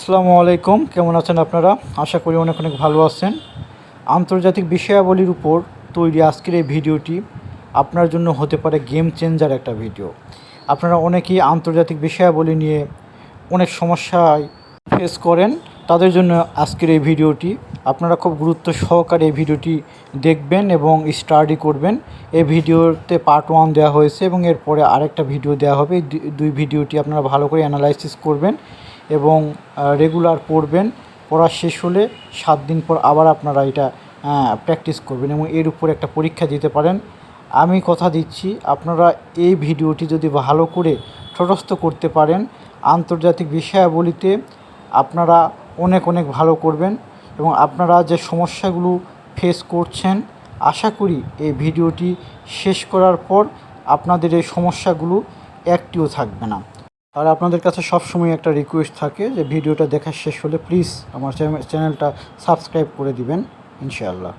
আসসালামু আলাইকুম, কেমন আছেন আপনারা? আশা করি অনেক অনেক ভালো আছেন। আন্তর্জাতিক বিষয়াবলীর উপর তৈরি আজকের এই ভিডিওটি আপনার জন্য হতে পারে গেম চেঞ্জার একটা ভিডিও। আপনারা অনেকেই আন্তর্জাতিক বিষয়াবলী নিয়ে অনেক সমস্যায় ফেস করেন, তাদের জন্য আজকের এই ভিডিওটি। আপনারা খুব গুরুত্ব সহকারে এই ভিডিওটি দেখবেন এবং স্টাডি করবেন। এই ভিডিওতে পার্ট 1 দেওয়া হয়েছে এবং এরপরে আরেকটা ভিডিও দেওয়া হবে। দুই ভিডিওটি আপনারা ভালো করে অ্যানালাইসিস করবেন এবং রেগুলার পড়বেন। পড়া শেষ হলে 7 দিন পর আবার আপনারা এটা প্র্যাকটিস করবেন এবং এর উপর একটা পরীক্ষা দিতে পারেন। আমি কথা দিচ্ছি, আপনারা এই ভিডিওটি যদি ভালো করে ঠোঁটস্থ করতে পারেন, আন্তর্জাতিক বিষয়াবলীতে আপনারা অনেক অনেক ভালো করবেন এবং আপনারা যে সমস্যাগুলো ফেস করছেন, আশা করি এই ভিডিওটি শেষ করার পর আপনাদের এই সমস্যাগুলো একটিও থাকবে না। আর আপনাদের কাছে সবসময় একটা রিকোয়েস্ট থাকে যে ভিডিওটা দেখা শেষ হলে প্লিজ আমার চ্যানেলটা সাবস্ক্রাইব করে দিবেন ইনশাআল্লাহ।